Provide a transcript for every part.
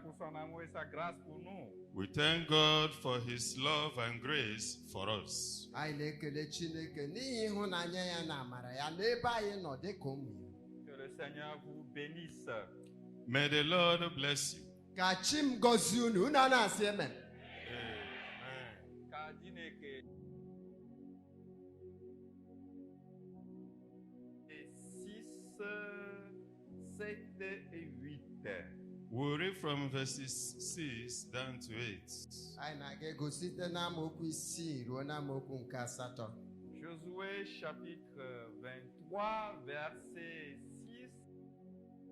pour son amour et sa grâce pour nous. We thank God for His love and grace for us. Anyị na-ekele Chineke n'ihi ịhụnanya ya na amara ya n'ebe anyị nọ dịka ụmụ ya. Que le Seigneur vous bénisse. May the Lord bless you. Ka chi m gọzie unu, unu a na-asị amen. Amen. Ka Dineke et 6, 7 et 8. We'll read from verses 6 down to 8. Anyị na-aga ego site n'amaokwu 6 ruo n'amaokwu nke 8. Josué chapitre 23, verset 6.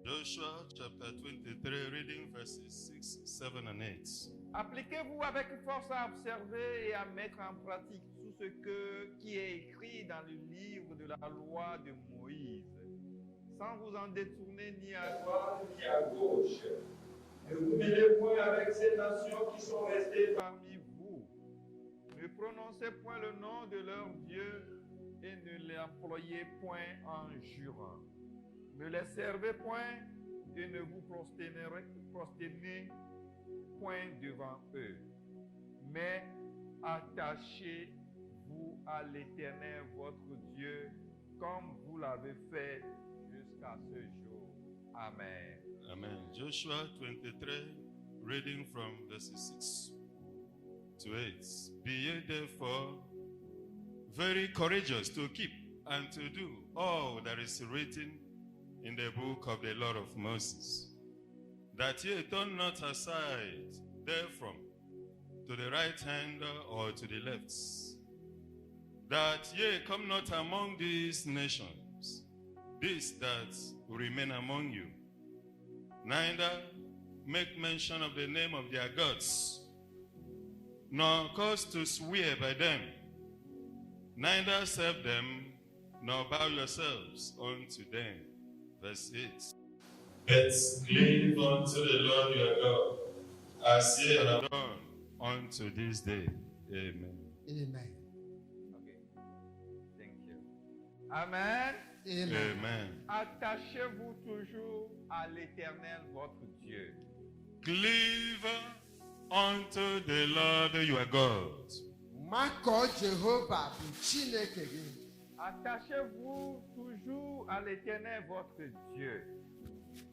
Joshua chapter 23, reading verses 6, 7, and 8. Appliquez-vous avec force à observer et à mettre en pratique tout ce qui est écrit dans le livre de la loi de Moïse, sans vous en détourner ni à droite ni à gauche. Ne vous mêlez point avec ces nations qui sont restées parmi vous. Ne prononcez point le nom de leur Dieu et ne l'employez point en jurant. Ne les servez point et ne vous prosternez point devant eux. Mais attachez-vous à l'Éternel votre Dieu comme vous l'avez fait jusqu'à ce jour. Amen. Amen. Joshua 23, reading from verses 6 to 8. Be ye therefore very courageous to keep and to do all that is written in the book of the law of Moses, that ye turn not aside therefrom to the right hand or to the left, that ye come not among these nations, these that remain among you, neither make mention of the name of their gods, nor cause to swear by them, neither serve them, nor bow yourselves unto them. Verse 8. But cleave unto the Lord your God, as ye have done unto this day. Amen. Amen. Okay. Thank you. Amen. Amen. Amen. Attachez-vous toujours à l'Éternel votre Dieu. Cleave unto the Lord your God. Makọ Jehova bụ Chineke gị. Attachez-vous toujours à l'Éternel votre Dieu.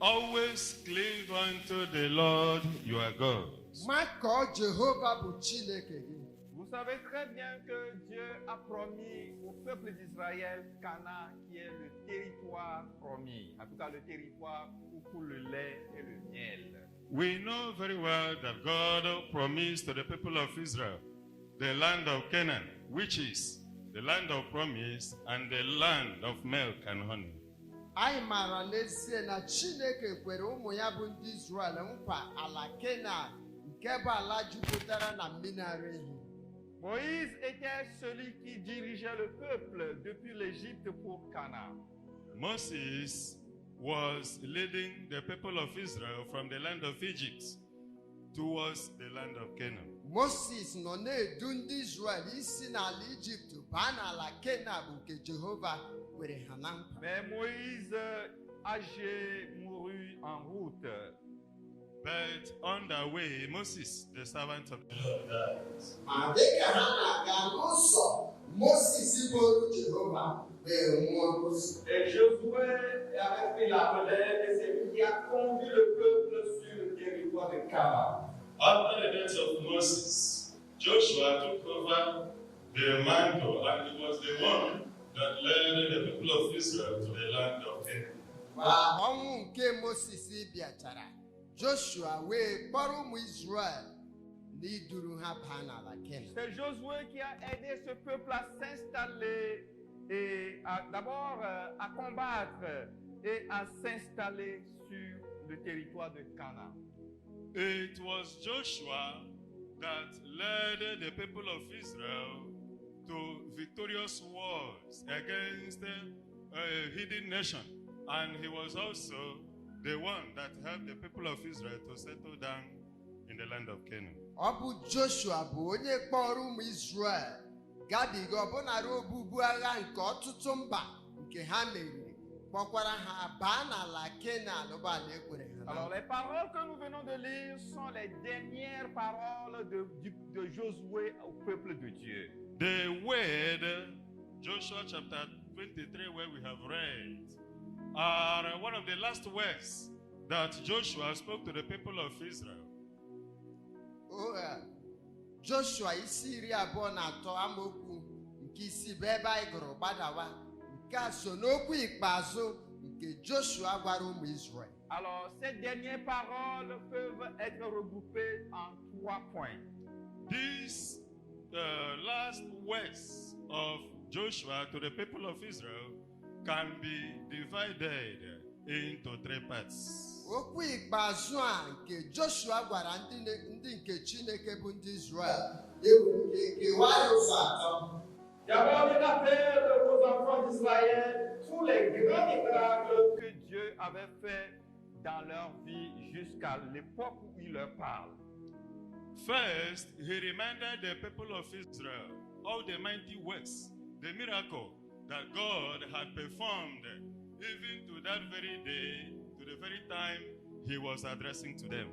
Always cleave unto the Lord your God. Makọ Jehova bụ Chineke gị. Vous savez très bien que Dieu a promis au peuple d'Israël Canaan, qui est le territoire promis, en tout cas le territoire où coule le lait et le miel. We know very well that God promised to the people of Israel the land of Canaan, which is the land of promise and the land of milk and honey. Anyị maara n'ezie na Chineke kwere ụmụ ya bụ ndị Izrel nkwa ala Kenan nke bụ ala jupụtara na mmiri ara ehi. Moïse était celui qui dirigeait le peuple depuis l'Égypte pour Canaan. Moses was leading the people of Israel from the land of Egypt towards the land of Canaan. Moses nọ na-edu ndị Izrel isi n'ala Ijipt baa n'ala Kenan bụ nke Jehova kwere ha na nkwa. Mais Moïse, âgé, mourut en route. But on the way, Moses, the servant of the Lord, died. Ma dịka ha na-aga n'ụzọ, Moses bụrụ Jehova wee nwụọ n'ụzọ. Et Josué avait pris la relève et c'est lui qui a conduit le peuple sur le territoire de Canaan. After the death of Moses, Joshua took over the mantle and he was the one that led the people of Israel to the land of Canaan. Ma ọnwụ nke Moses bịachara, Joshua wee kpọrọ ụmụ Israel na iduru ha baa n'ala Kenan. C'est Josué qui a aidé ce peuple à s'installer et d'abord à combattre et à s'installer sur le territoire de Canaan. It was Joshua that led the people of Israel to victorious wars against a hidden nation. And he was also the one that helped the people of Israel to settle down in the land of Canaan. Ọ bụ Joshua bụ onye kpọrọ ụmụ Israel gabiga ọbụnara obubu agha nke ọtụtụ mba nke ha meriri, kpọkwara ha baa n'ala Kenan bụ ala ekwere ha Alors, les paroles que nous venons de lire sont les dernières paroles de Josué au peuple de Dieu. The word, Joshua chapter 23, where we have read, are one of the last words that Joshua spoke to the people of Israel. Joshua isi 23 amaokwu nke isi bụ ebe anyị gụrụ gbadawa nke a so n'okwu ikpeazụ nke Joshua gwara ụmụ Israel. Alors, ces dernières paroles peuvent être regroupées en 3 points. These last words of Joshua to the people of Israel can be divided into 3 parts. Okwu ikpeazụ a nke Joshua gwara ndị nke Chineke bụ ndị Israel kewaa ụzọ atọ. D'abord, il a fait aux enfants d'Israël tous les grands miracles que Dieu avait fait dans leur vie jusqu'à l'époque où il leur parle. First, he reminded the people of Israel all the mighty works, the miracle that God had performed, even to that very day, to the very time he was addressing to them.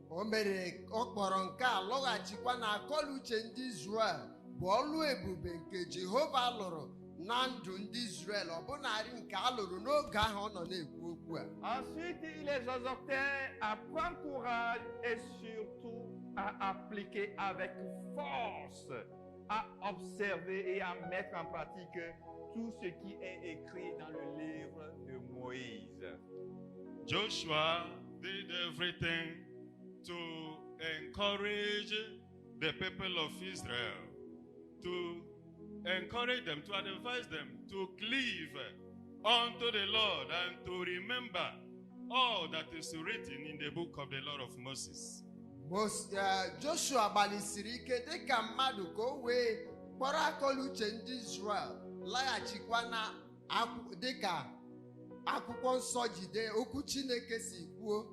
O mere ọ kpọrọ nke a lọghachikwa na akọluche ndị Israel bụ ọlụ ebube nke Jehova lụrụ na ndụ ndị Israel ọbụnarị nke a lụrụ n'oge ahụ ọ nọ na-ekwu okwu a. Ensuite, il les exhortait à prendre courage et surtout à appliquer avec force, à observer et à mettre en pratique tout ce qui est écrit dans le livre de Moïse. Joshua did everything to encourage the people of Israel, to encourage them, to advise them, to cleave unto the Lord and to remember all that is written in the book of the Lord of Moses. Joshua gbalịsiri ike dịka mmadụ ka o wee kpọrọ akọluche ndị Israel laghachikwa na dịka akwụkwọ nsọ jide okwu Chineke si kwuo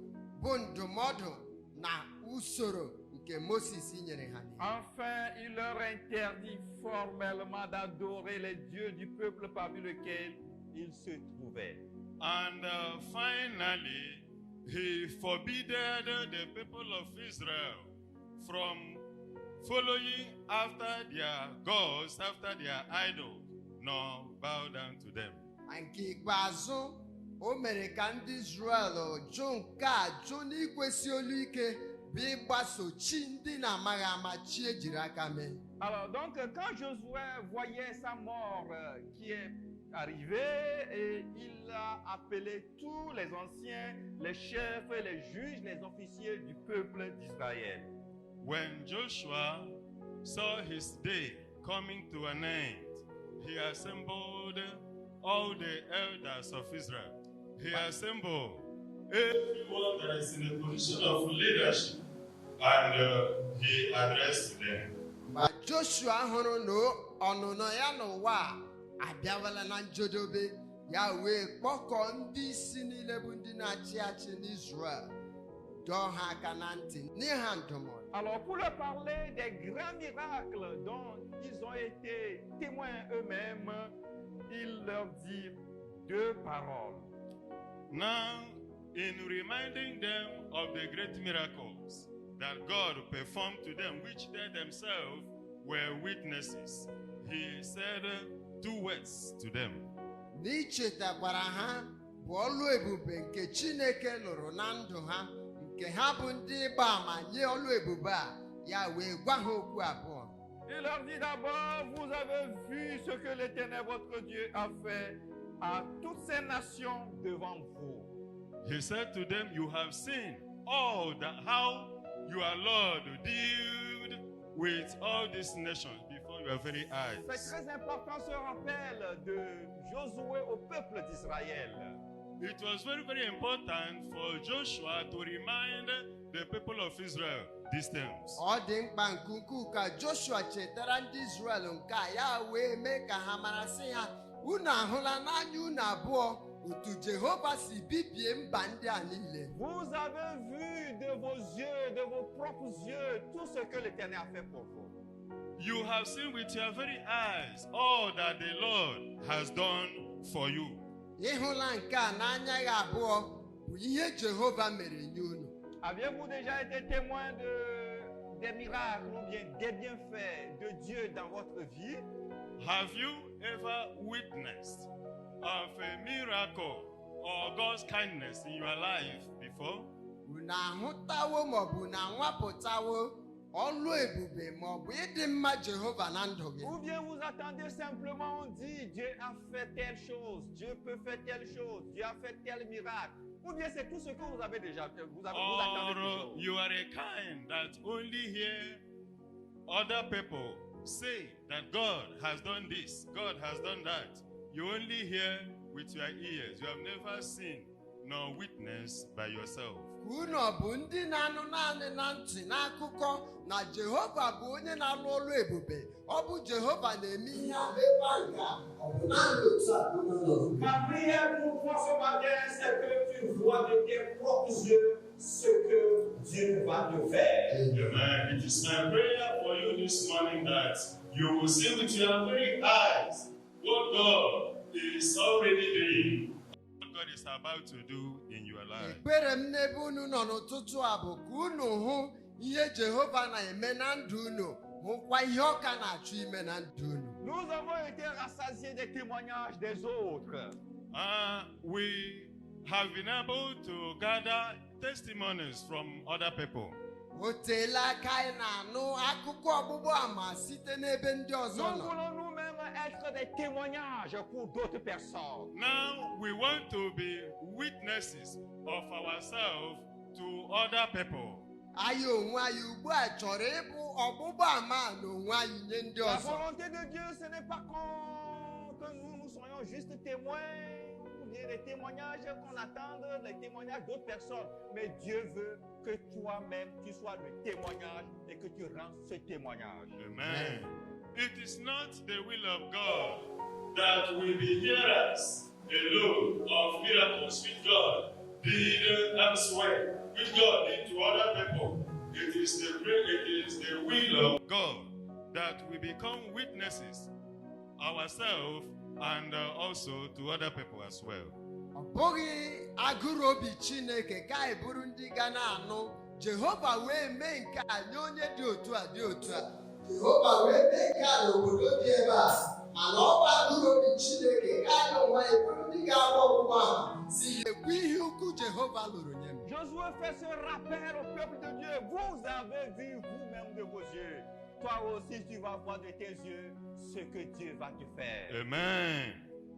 bụ ndụmọdụ na usoro nke Moses nyere ha. Enfin, il leur interdit formellement d'adorer les dieux du peuple parmi lequel ils se trouvaient. And finally, he forbidden the people of Israel from following after their gods, after their idols, nor bow down to them. Nke ikpeazụ, o mere ka ndị Israel jụ nke a jụ n'ikwesị olu ike bụ ịgbaso chi ndị na-amaghị ama chi ejiri aka mee. Alors donc, quand Josué voyait sa mort qui est arrivée, et il a appelé tous les anciens, les chefs, les juges, les officiers du peuple d'Israël. When Joshua saw his day coming to an end, he assembled all the elders of Israel. He assembled everyone that is in a position of leadership, and he addressed them. Ma Joshua hụrụ na ọnụnọ ya n'ụwa abịawala na njedebe, ya wee kpọkọọ ndị isi niile bụ ndị na-achị achị n'Israel dọọ ha aka na ntị nye ha ndụmọdụ. Alors, pour leur parler des grands miracles dont ils ont été témoins eux-mêmes, il leur dit 2 paroles. Now, in reminding them of the great miracles that God performed to them, which they themselves were witnesses, he said 2 words to them. N'ichetakwara ha bụ ọlụ ebube nke Chineke lụrụ na ndụ ha, nke ha bụ ndị ịgba ama nye ọlụ ebube a, ya wee gwa ha okwu abụọ. Il leur dit d'abord, vous avez vu ce que l'Éternel votre Dieu a fait à toutes ces nations devant vous. He said to them, you have seen all that, how your Lord dealt with all these nations before your very eyes. C'est très important ce rappel de Josué au peuple d'Israël. It was very, very important for Joshua to remind the people of Israel these things. Ọ dị mkpa nke ukwuu ka Joshua chetara ndị Israel nke a, ya wee mee ka ha mara sị ha, unu ahụla n'anya unu abụọ otu Jehova si bibie mba ndị a niile. Vous avez vu de vos yeux, de vos propres yeux, tout ce que l'Éternel a fait pour vous. You have seen with your very eyes all that the Lord has done for you. Ị hụla nke a n'anya ya abụọ bụ ihe Jehova mere nye unu. Aviez-vous déjà été témoin des miracles ou bien des bienfaits de Dieu dans votre vie? Have you ever witnessed of a miracle or God's kindness in your life before? Unu ahụtawo maọbụ na nwapụtawo ọlụ ebube maọbụ ịdị mma Jehova na ndụ gị? Ou bien vous attendez simplement, on dit Dieu a fait telle chose, Dieu peut faire telle chose, Dieu a fait tel miracle. Ou bien c'est tout ce que vous avez déjà fait, vous attendez toujours. Or you are a kind that only hear other people say that God has done this, God has done that. You only hear with your ears. You have never seen nor witnessed by yourself. Unu ọ bụ ndị na-anụ naanị na ntị n'akụkọ na Jehova bụ onye na-alụ ọlụ ebube? Ọ bụ Jehova na-eme ihe a mekwa nke a, ọ bụ naanị otu a ka unu nọ? Ma prière pour toi ce matin, c'est que tu vois de tes propres yeux ce que Dieu va te faire. Amen. It is my prayer for you this morning that you will see with your very eyes what God is already doing, what God is about to do in your life. Ekpere m n'ebe unu nọ n'ụtụtụ a bụ ka unu hụ ihe Jehova na-eme na ndụ unu, hụkwa ihe ọ ka na-achọ ime na ndụ unu. Nous avons été rassasiés des témoignages des autres. We have been able to gather testimonies from other people. O teela aka anyị na-anụ akụkọ ọgbụgbọ ama site n'ebe ndị ọzọ Nous nọ. voulons nous-mêmes être des témoignages pour d'autres personnes. Now we want to be witnesses of ourselves to other people. Anyị onwe anyị ugbu a chọrọ ịbụ ọgbụgbọ ama n'onwe anyị nye ndị La ọzọ. volonté de Dieu, ce n'est pas que nous soyons juste témoins, ou bien des témoignages qu'on attende, les témoignages d'autres personnes. Mais Dieu veut que toi-même, tu sois le témoignage et que tu rends ce témoignage. Amen. It is not the will of God that we be hearers alone of miracles which God did elsewhere, which God did to other people. It is the will of God that we become witnesses ourselves and also to other people as well. Ọ bụghị agụrụ obi Chineke ka anyị bụrụ ndị ga na-anụ Jehova wee mee nke a nye onye dị otu a dị otu a. Jehova wee mee nke a n'obodo dị ebe a, mana ọ bụ agụrụ obi Chineke ka anyị onwe anyị bụrụ ndị ga-agba ọgbụgba ama si ekwu ihe ukwu Jehova lụrụ nye m. Josué fait ce rappel au peuple de Dieu. Vous avez vu vous-même de vos yeux. Toi aussi, tu vas voir de tes yeux ce que Dieu va te faire. Amen.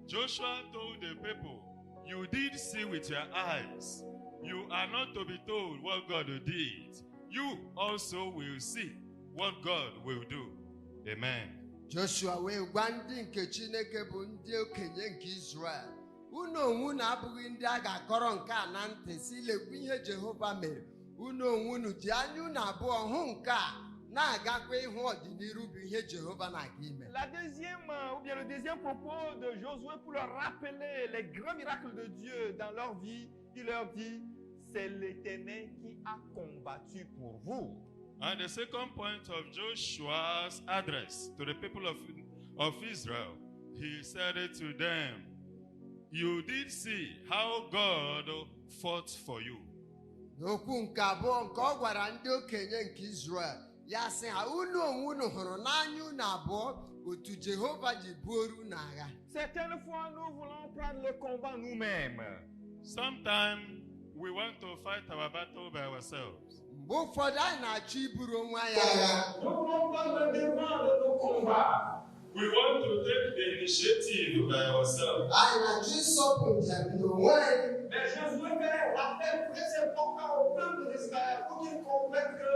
Joshua told the people, you did see with your eyes. You are not to be told what God did. You also will see what God will do. Amen. Joshua wee gwa ndị nke Chineke bụ ndị okenye nke Izrel, unu onwe unu abụghị ndị a ga-akọrọ nke a na ntị si lekwa ihe Jehova mere. Unu onwe unu ji anya unu abụọ hụ nke a na-agakwa ịhụ ọdịnihu bụ ihe Jehova na-aga ime. Le deuxième propos de Josué pour leur rappeler les grands miracles de Dieu dans leur vie, il leur dit, c'est l'Éternel qui a combattu pour vous. And the second point of Joshua's address to the people of Israel, he said it to them, you did see how God fought for you. N'okwu nke abụọ nke ọ gwara ndị okenye nke Izrel, ya sị ha unu onwe unu hụrụ n'anya unu abụọ otu Jehova ji buoru unu agha. Certaines fois, nous voulons prendre le combat nous-mêmes. Sometimes we want to fight our battle by ourselves. Mgbe ụfọdụ anyị na-achọ iburu onwe anyị agha. Nous voulons prendre le devant de nos combats. We want to take the initiative by ourselves. Anyị na-achọ ịsọpụ njem n'onwe anyị. Mais Josué fait rappel très important au peuple d'Israël pour qu'ils comprennent que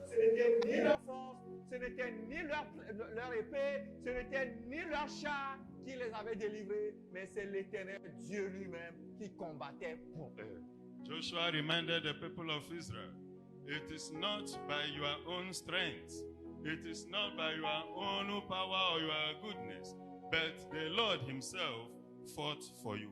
ce n'était ni leur force, ce n'était ni leur épée, ce n'était ni leur char qui les avait délivrés, mais c'est l'Éternel Dieu lui-même qui combattait pour eux. Joshua reminded the people of Israel, it is not by your own strength, it is not by your own power or your goodness, but the Lord himself fought for you.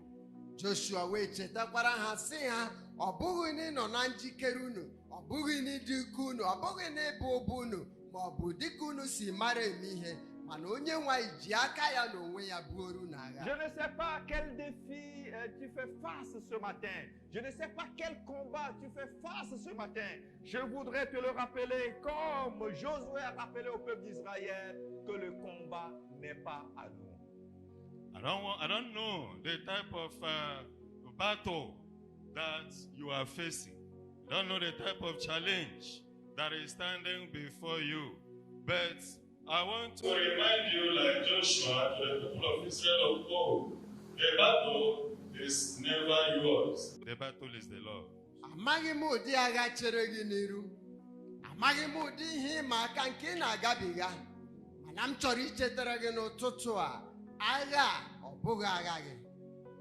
Joshua wee chetakwara ha sị ha, ọ bụghị na ịnọ na njikere unu, ọ bụghị na ịdị ike unu, ọ bụghị na ịbụ ụba unu, ma ọ bụ dịka unu si mara eme ihe, mana onye nwe anyị ji aka ya n'onwe ya buoru n'agha. Je ne sais pas quel défi tu fais face ce matin. Je ne sais pas quel combat tu fais face ce matin. Je voudrais te le rappeler comme Josué a rappelé au peuple d'Israël que le combat n'est pas à nous. I don't know the type of battle that you are facing. I don't know the type of challenge that is standing before you. But I want to remind you, like Joshua, to the people of Israel of old, the battle is never yours. The battle is the Lord. Amaghị m ụdị agha chere gị n'iru. Amaghị m ụdị ihe ịma aka nke ị na-agabiga. Mana m chọrọ ichetara gị n'ụtụtụ a, agha ọ bụghị agha gị.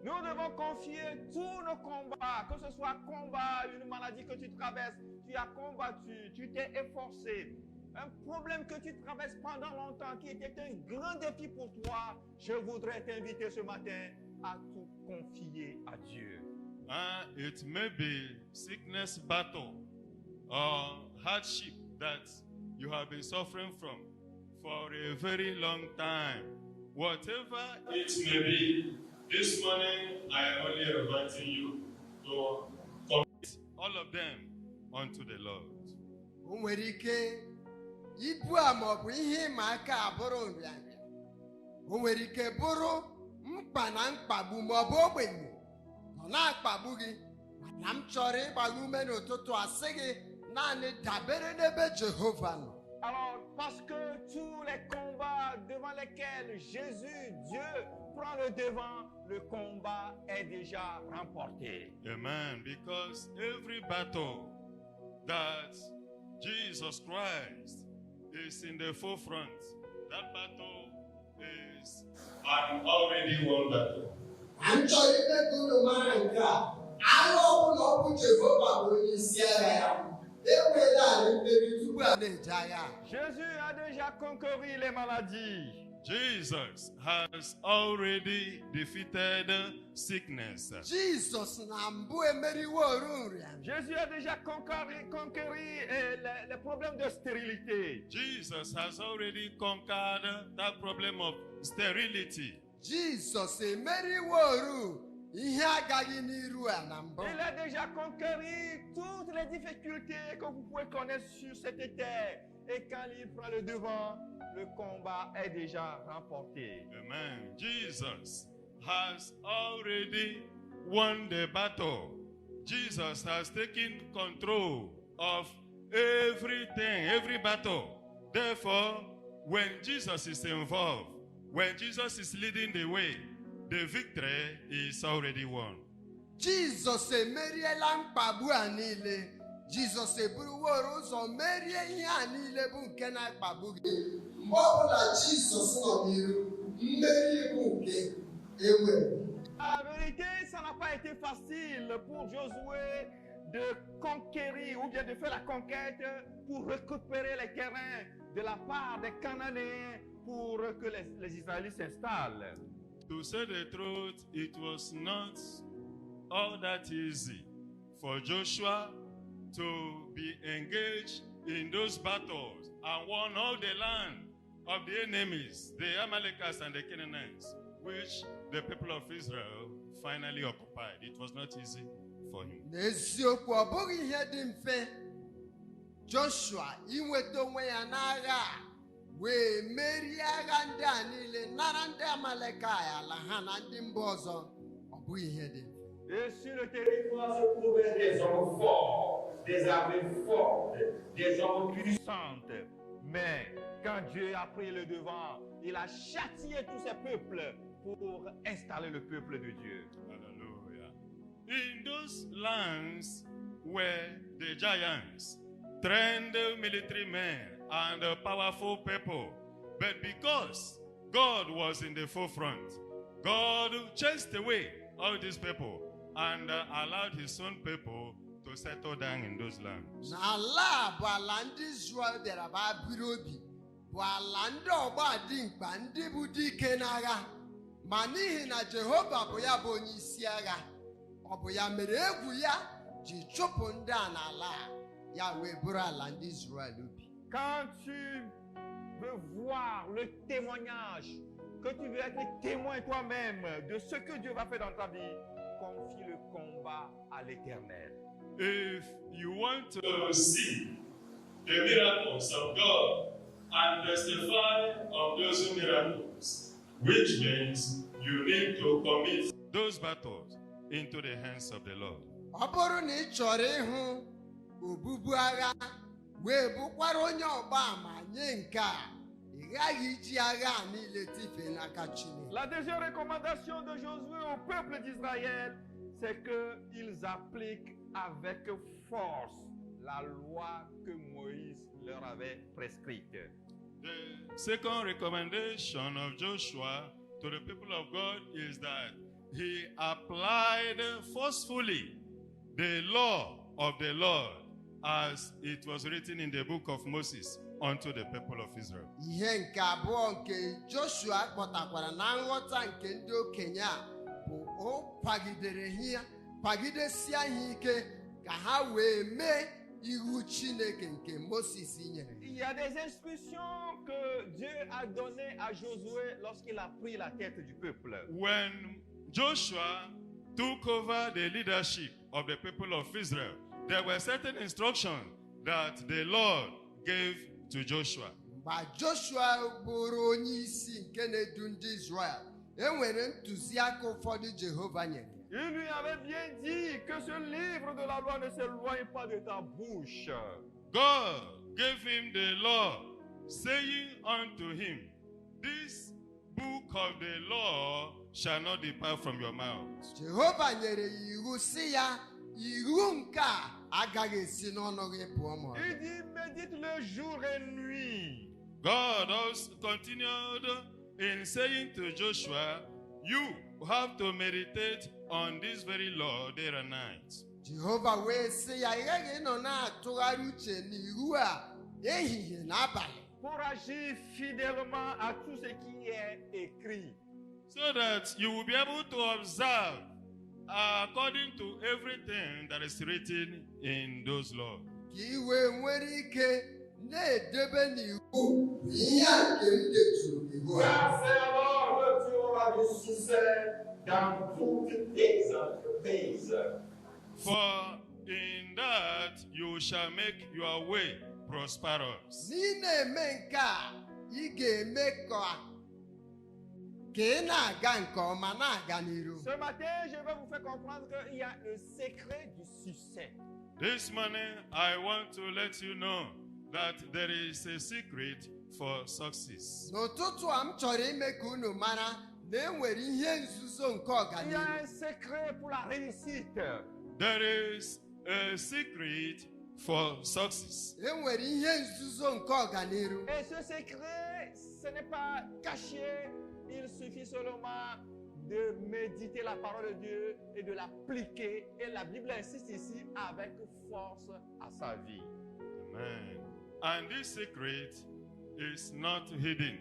Nous devons confier tous nos combats, que ce soit combat, une maladie que tu traverses, tu as combattu, tu t'es efforcé. Un problème que tu traverses pendant longtemps qui était un grand défi pour toi, je voudrais t'inviter ce matin à tout confier à Dieu. It may be sickness battle or hardship that you have been suffering from for a very long time. Whatever it may be, this morning I am only inviting you to commit all of them unto the Lord. O nwere ike ibu a ma ọ bụ ihe ịma aka abụrụ nrịanrịa. O nwere ike bụrụ mkpa na mkpagbu ma ọ bụ ogbenye nọ na-akpagbu gị. Mana m chọrọ ịgba gị ume n'ụtụtụ a sị gị naanị dabere n'ebe Jehova nọ. Alors, parce que tous les combats devant lesquels Jésus, Dieu, prend le devant, le combat est déjà remporté. Amen. Because every battle that Jesus Christ is in the forefront, that battle is an already won battle. M chọrọ ime ka unu mara nke a. Agha ọbụla ọ bụ Jehova bụ onye isi agha ya. Jésus a déjà conquéri les maladies. Jesus has already defeated sickness. Jesus na mbụ emeriwo nrịa. Jésus a déjà conquéri les problèmes de stérilité. Jesus has already conquered that problem of sterility. Jesus emeriwo ihe agaghị n'iru a na mbụ. Il a déjà conquéri toutes les difficultés que vous pouvez connaître sur cette terre. Et quand il prend le devant, le combat est déjà remporté. Amen. Jesus has already won the battle. Jesus has taken control of everything, every battle. Therefore, when Jesus is involved, when Jesus is leading the way, the victory is already won. Jesus emeriela mkpagbu a niile. Jesus eburuworo ụzọ merie ihe a niile bụ nke na-akpagbu gị. Mgbe ọbụla Jesus nọ n'iru, mmeri bụ nke enwere. La vérité, ça n'a pas été facile pour Josué de conquérir ou bien de faire la conquête pour récupérer les terrains de la part des Cananéens pour que les Israélites s'installent. To say the truth, it was not all that easy for Joshua to be engaged in those battles and won all the land of the enemies, the Amalekites and the Canaanites, which the people of Israel finally occupied. It was not easy for him. N'eziokwu ọ bụghị ihe dị mfe Joshua inweta onwe ya n'agha a wee merie agha ndị a niile nara ndị Amalekai ala ha na ndị mba ọzọ. Ọ bụghị ihe dị mfe. Et sur le territoire se trouvaient des hommes forts, des armées fortes, des hommes puissantes. Mais quand Dieu a pris le devant, il a châtié tous ces peuples pour installer le peuple de Dieu. Hallelujah. In those lands were the giants, trained military men and powerful people. But because God was in the forefront, God chased away all these people and allowed his own people to settle down in those lands. N'ala bụ ala ndị Israel bịara ba biri obi, bụ ala ndị ọgba dimkpa ndị bụ dike n'agha. Ma n'ihi na Jehova bụ ya bụ onye isi agha, ọ bụ ya mere egwu ya ji chụpụ ndị a n'ala a, ya wee bụrụ ala ndị Israel obi. Quand tu veux voir le témoignage, que tu veux être témoin toi-même de ce que Dieu va faire dans ta vie, confie le combat à l'Éternel. If you want to see the miracles of God and testify of those miracles, which means you need to commit those battles into the hands of the Lord. Ọ bụrụ na ị chọrọ ịhụ obubu agha wee bụkwara onye ọgba ama nye nke a, ị ghaghị iji agha a niile tifee n'aka Chineke. La deuxième recommandation de Josué au peuple d'Israël, c'est qu'ils appliquent avec force la loi que Moïse leur avait prescrite. The second recommendation of Joshua to the people of God is that he applied forcefully the law of the Lord as it was written in the book of Moses unto the people of Israel. Ihe nke abụọ nke Joshua kpọtakwara na nghọta nke ndị okenye a bụ o kwagidesie ha ike ka ha wee mee iwu Chineke nke Moses nyere. Il y a des instructions que Dieu a données à Josué lorsqu'il a pris la tête du peuple. When Joshua took over the leadership of the people of Israel, there were certain instructions that the Lord gave to Joshua. Mgbe Joshua bụrụ onye isi nke na-edu ndị Israel, e nwere ntụziaka ụfọdụ Jehova nyere. Il lui avait bien dit que ce livre de la loi ne s'éloigne pas de ta bouche. God gave him the law, saying unto him, this book of the law shall not depart from your mouth. Jehova nyere ya iwu sị ya, iwu nke a agaghị esi n'ọnụ gị pụọ ma Il dit, médite le jour et nuit. God also continued in saying to Joshua, you have to meditate on this very law day and night. Jehova wee sị ya, ị ghaghị ịnọ na-atụgharị uche n'iwu a ehihie na abalị, Pour agir fidèlement à tout ce qui est écrit. So that you will be able to observe according to everything that is written in those laws. ka ị wee nwere ike na-edebe n'iwu bụ ihe a nke m deturu n'iwu a. C'est alors que tu auras du succès dans toutes tes entreprises. For in that you shall make your way prosperous. N'i na-eme nke a, ị ga-eme ka ị na-aga nke ọma na-aga n'iru. Ce matin, je vais vous faire comprendre qu'il y a un secret du succès. This morning, I want to let you know that there is a secret for success. N'ụtụtụ a m chọrọ ime ka unu mara na e nwere ihe nzuzo nke Il y a ọganihu. un secret pour la réussite. There is a secret for success. E nwere ihe nzuzo nke ọganihu. Et ce secret, ce n'est pas caché. Il suffit seulement de méditer la parole de Dieu et de l'appliquer. Et la Bible insiste ici avec force à sa vie. Amen. And this secret is not hidden.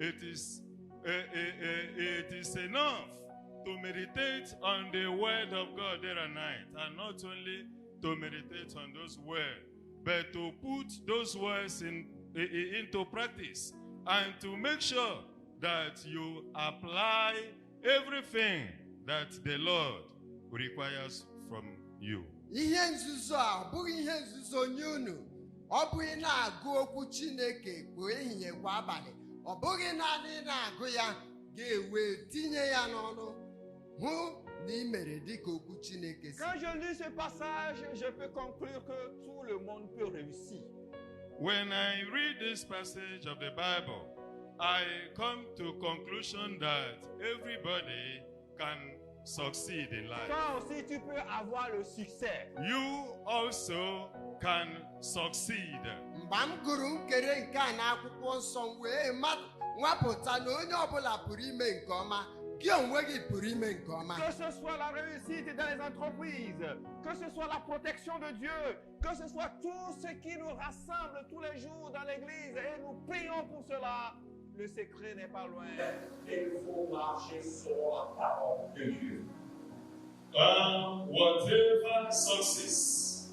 It is enough to meditate on the word of God day and night, and not only to meditate on those words, but to put those words into practice and to make sure that you apply everything that the Lord requires from you. Ihe nzuzo a ọ bụghị ihe nzuzo nye unu. Ọ bụghị na-agụ okwu Chineke kwa ehihie kwa abalị. Ọ bụghị naanị na-agụ ya ga-ewe tinye ya n'ọnụ hụ na ị mere dịka okwu Chineke si. Quand je lis ce passage, je peux conclure que tout le monde peut réussir. When I read this passage of the Bible, I come to conclusion that everybody can succeed in life. Toi aussi, tu peux avoir le succès. You also can succeed. Mgbe m gụrụ nkere nke a n'akwụkwọ nsọ m wee nwapụta na onye ọbụla pụrụ ime nke ọma, gị onwe gị pụrụ ime nke ọma. Que ce soit la réussite dans les entreprises, que ce soit la protection de Dieu, que ce soit tout ce qui nous rassemble tous les jours dans l'église, et nous prions pour cela. Le secret n'est pas loin. Il faut marcher sur la parole de Dieu. Whatever success,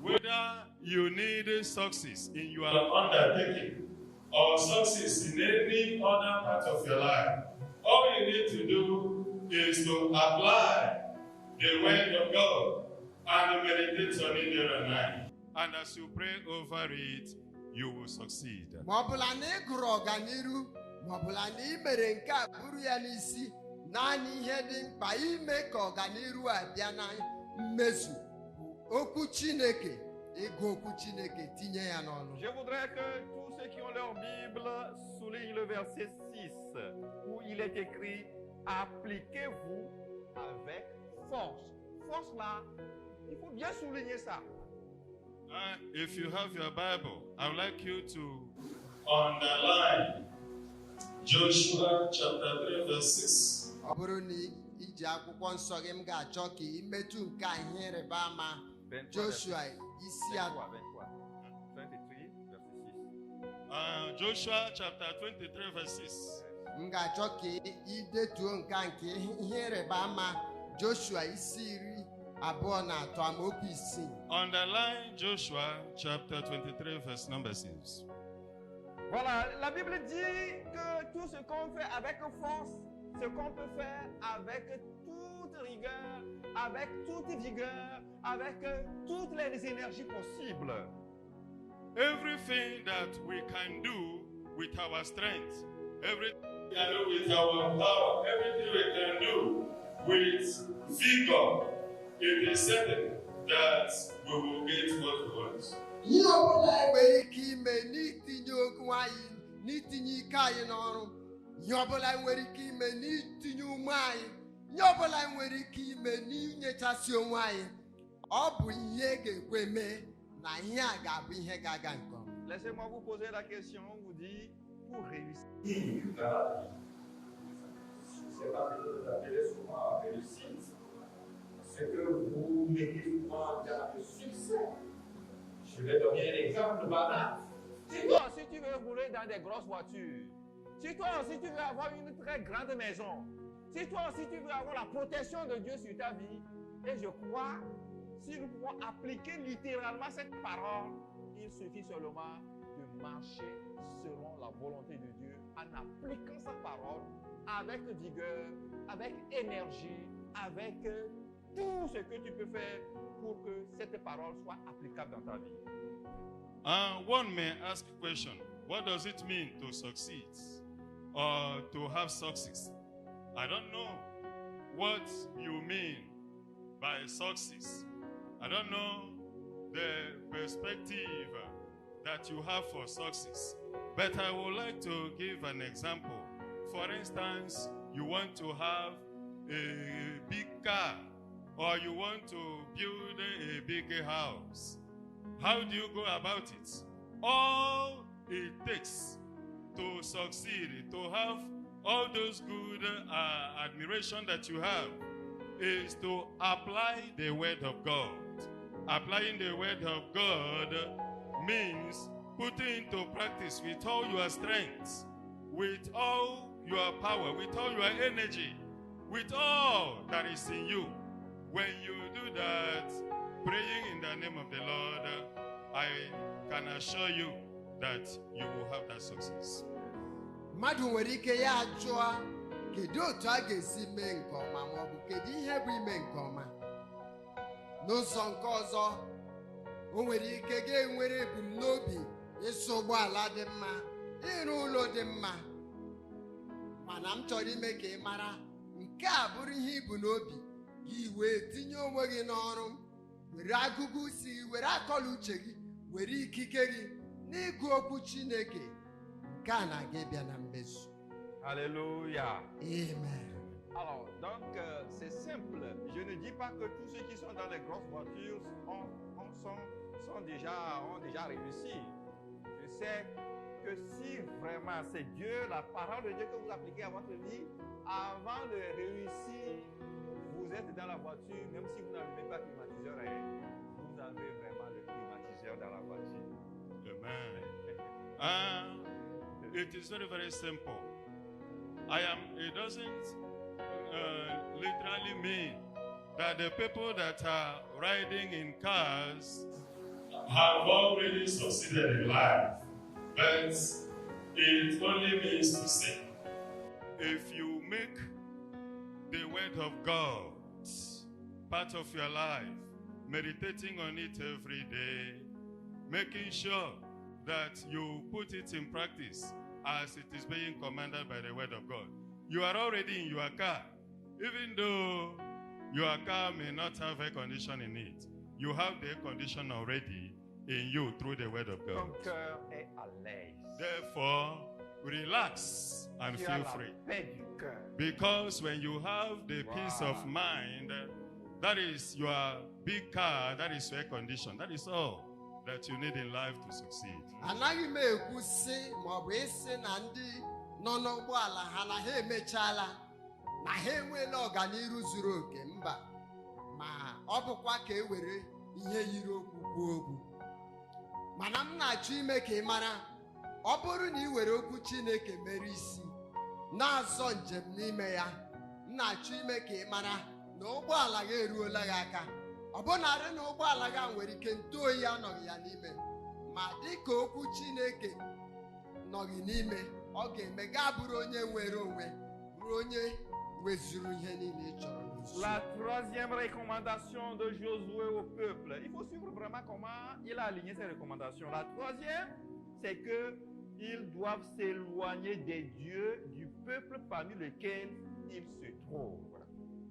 whether you need success in your undertaking, or success in any other part of your life, all you need to do is to apply the word of God and meditate on it day and night. And as you pray over it, you will succeed. ma ọ bụla na ị gụrụ ọganiru ma ọ bụla na ị mere nke a bụrụ ya n'isi, naanị ihe dị mkpa ime ka ọganiru a bịa na mmezu bụ okwu Chineke, ịgụ okwu Chineke tinye ya n'ọnụ. Je voudrais que tous ceux qui ont leur Bible soulignent le verset 6 où il est écrit « Appliquez-vous avec force ». Force là, il faut bien souligner ça. If you have your Bible, I would like you to underline Joshua chapter 3 verse 6. Ọ bụrụ na iji akwụkwọ nsọ gị, m ga-achọ ka imetụ nke a ihe ịrịba ama Joshua isi 23, verset 6. Joshua chapter 23 verse 6. m ga-achọ ka idetuo nke ihe ịrịba ama Joshua isi 23 amaokwu 6. Underline Joshua chapter 23 verse number 6. Voilà, la Bible dit que tout ce qu'on fait avec force, ce qu'on peut faire avec toute rigueur, avec toute vigueur, avec toutes les énergies possibles. Everything that we can do with our strength, everything we can do with our power, everything we can do with vigor, it is certain that we will get what we want. Ihe ọbụla nwere ike ime n'itinye okwu anyị, n'itinye ike anyị n'ọrụ, ihe ọbụla nwere ike ime n'itinye ume anyị, ihe ọbụla nwere ike ime n'inyechasị onwe anyị, ọ bụ ihe ga-ekwe mee na ihe a ga-abụ ihe ga-aga nke ọma. Laissez-moi vous poser la question, on vous dit, pour réussir. C'est pas que vous appelez souvent réussite, c'est que vous mettez souvent en termes de succès. Je vais donner un exemple banal. Si toi aussi tu veux rouler dans des grosses voitures, si toi aussi tu veux avoir une très grande maison, si toi aussi tu veux avoir la protection de Dieu sur ta vie, et je crois, si nous pouvons appliquer littéralement cette parole, il suffit seulement de marcher selon la volonté de Dieu en appliquant sa parole avec vigueur, avec énergie, avec tout ce que tu peux faire pour que cette parole soit applicable dans ta vie. One may ask a question, what does it mean to succeed or to have success? I don't know what you mean by success. I don't know the perspective that you have for success. But I would like to give an example. For instance, you want to have a big car or you want to build a big house. How do you go about it? All it takes to succeed, to have all those good admiration that you have, is to apply the word of God. Applying the word of God means putting into practice with all your strength, with all your power, with all your energy, with all that is in you. When you do that, praying in the name of the Lord, I can assure you that you will have that success. Mmadụ nwere ike ya ajụọ kedu otu a ga-esi mee nke ọma ma ọ bụ kedu ihe bụ ime nke ọma. N'ụzọ nke ọzọ, o nwere ike ga-enwere ebumnobi ịsụ ụgbọala dị mma, ịrụ ụlọ dị mma, mana m chọrọ ime ka ị mara nke a bụrụ ihe ibu n'obi gị wee tinye onwe gị n'ọrụ, were agụgụ isi gị, were akọla uche gị, were ikike gị n'ịgụ okwu Chineke, nke a na-aga ịbịa na mmezu. Alléluia. Amen. Alors, donc, c'est simple. Je ne dis pas que tous ceux qui sont dans les grosses voitures ont déjà réussi. Je sais que si vraiment c'est Dieu, la parole de Dieu que vous appliquez à votre vie, avant de réussir, vous êtes dans la voiture, même si vous n'avez pas de climatiseur, vous avez vraiment le climatiseur dans la voiture. Amen. It is very, very simple. It doesn't literally mean that the people that are riding in cars have already succeeded in life. But It only means to say, if you make the word of God part of your life, meditating on it every day, making sure that you put it in practice as it is being commanded by the word of God. You are already in your car, even though your car may not have air condition in it. You have the air condition already in you through the word of God. Ton cœur est à l'aise. Therefore, relax and Tu as feel la free. paix du cœur. Because when you have the peace of mind, that is your big car, that is your air condition. That is all that you need in life to succeed. anaghị m ekwu sị maọbụ ịsị na ndị nọ n'ụgbọala ha na ha emechaala na ha enweela ọganiru zuru oke, mba, ma ọ bụkwa ka e were ihe yiri okwu kwuo okwu. Mana m na-achọ ime ka ị mara, ọ bụrụ na ị were okwu Chineke mere isi na-azọ njem n'ime ya, m na-achọ ime ka ị mara na ụgbọala gị eruola gị aka. Ọ bụnarị na ụgbọala gị nwere ike ntụ oyi anọghị ya n'ime, ma dịka okwu Chineke nọghị n'ime, ọ ga-eme gaa bụrụ onye nwere onwe, bụrụ onye wezuru ihe niile ị chọrọ n'uzu. La troisième recommandation de Josué au peuple. Il faut suivre vraiment comment il a aligné ses recommandations. La troisième, c'est que ils doivent s'éloigner des dieux du peuple parmi lequel ils se trouvent.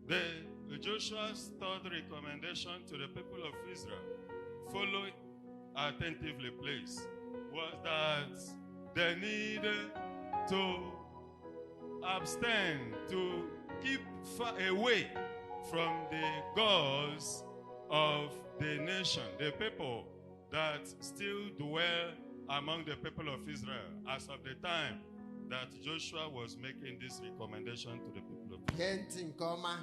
The Joshua's third recommendation to the people of Israel, follow attentively please, was that they need to abstain, to keep far away from the gods of the nation, the people that still dwell among the people of Israel as of the time that Joshua was making this recommendation to the people of Israel. Gee ntị nke ọma,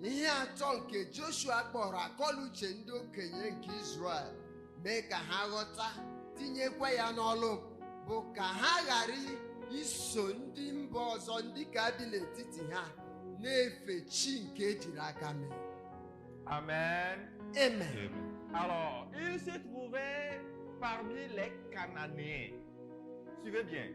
ihe atọ nke Joshua kpọrọ akọluche ndị okenye nke Israel mee ka ha ghọta, tinyekwa ya n'ọlụ, bụ ka ha ghara iso ndị mba ọzọ ndị ka bi n'etiti ha na-efe chi nke ejiri aka mee. Amen. Amen. Alors, il se trouvait parmi les Cananéens. Suivez bien.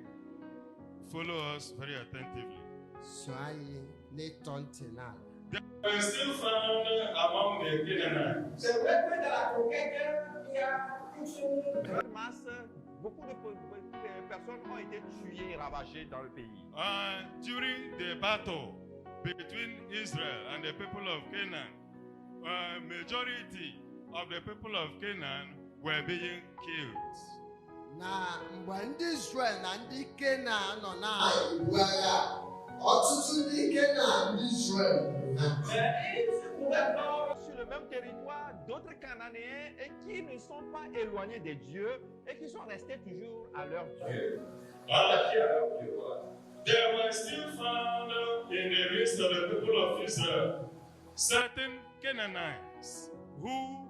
Follow us very attentively. So anyị n'ịtọ ntị n'ala. They were still found among the Canaanites. C'est vrai que dans la conquête, il y a une chose. En masse, beaucoup de personnes ont été tuées et ravagées dans le pays. During the battle between Israel and the people of Canaan, majority of the people of Canaan were being killed. Na mgbe ndị Israel na ndị Kenan nọ na-ebu agha, ọtụtụ ndị Kenan ndị Israel Mais ils se trouvaient dans Sur le même territoire, d'autres Cananéens et qui ne sont pas éloignés des dieux et qui sont restés toujours à leur Dieu. attachés à leur Dieu. Voilà. There were still found in the midst of the people of Israel certain Canaanites who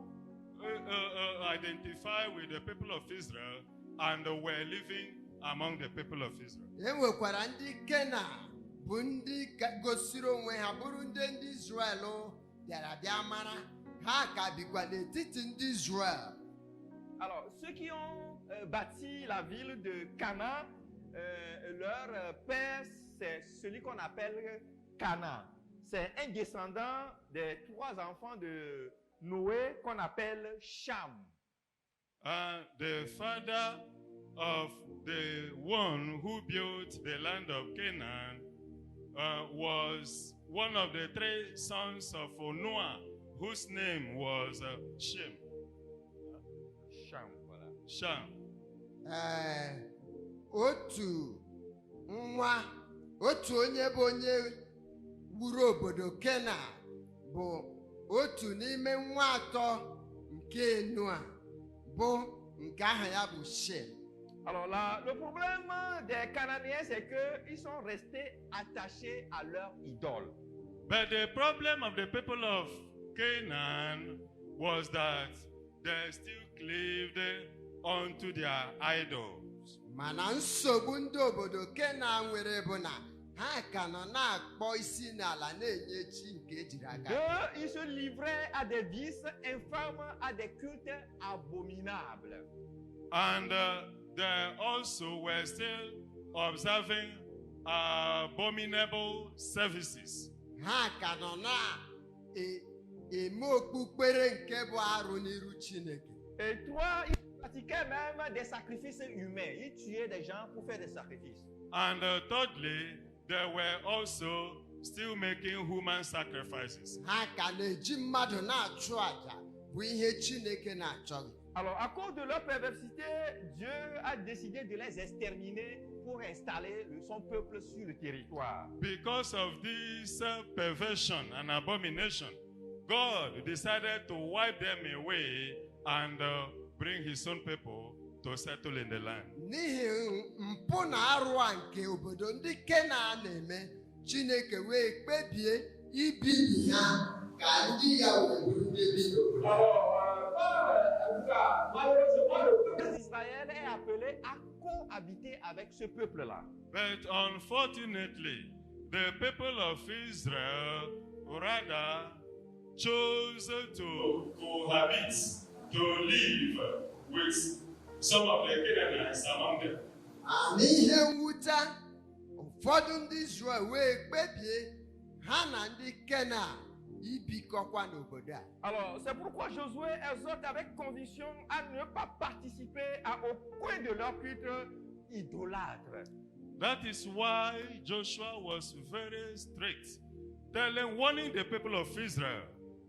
identify with the people of Israel and were living among the people of Israel. E nwekwara ndị Kenan bụ ndị gosiri onwe ha bụrụ ndị Israel bịara bịa mara, ha ka bikwa n'etiti ndị Israel. Alors, ceux qui ont bâti la ville de Canaan, leur père, c'est celui qu'on appelle Canaan. C'est un descendant des 3 enfants de Noé qu'on appelle Cham. The father of the one who built the land of Canaan was one of the 3 sons of Noah, whose name was Shem. Cham, voilà. Shem. Otu onye bụ onye wuru obodo Kenan bụ otu n'ime nwa atọ nke Noa, bụ nke aha ya bụ Shem. Alors là, le problème des Cananéens, c'est qu'ils sont restés attachés à leur idole. But the problem of the people of Canaan was that they still cleaved unto their idols. Mana nsogbu ndị obodo Kenan nwere bụ na ha ka nọ na-akpọ isi n'ala na-enye chi nke ejiri aka. Deux, ils se livraient à des vices infâmes, à des cultes abominables. And they also were still observing abominable services. ha ka nọ na-eme okpukpere nke bụ arụ n'iru Chineke. Et toi, ils pratiquaient même des sacrifices humains. Ils tuaient des gens pour faire des sacrifices. And thirdly, they were also still making human sacrifices. Ha ka na-eji mmadụ na-achụ àjà bụ ihe Chineke na-achọghị. Alors, à cause de leur perversité, Dieu a décidé de les exterminer pour installer son peuple sur le territoire. Because of this perversion and abomination, God decided to wipe them away and bring his own people to settle in the land. N'ihi mpụ na arụ a nke obodo ndị Kenan na-eme, Chineke wee kpebie ibibi ha ka ndị ya wee bụrụ ndị bi n'obodo. En tout cas, malheureusement, le peuple Israël est appelé à cohabiter avec ce peuple-là. But unfortunately, the people of Israel rather chose to cohabit, to live with some of the Canaanites among them. N'ihe mwute, ụfọdụ ndị Izrel wee kpebie ha na ndị Kenan ibikọkwa n'obodo a. Alors, c'est pourquoi Josué exhorte avec conviction à ne pas participer à aucun de leurs cultes idolâtres. That is why Joshua was very strict, warning the people of Israel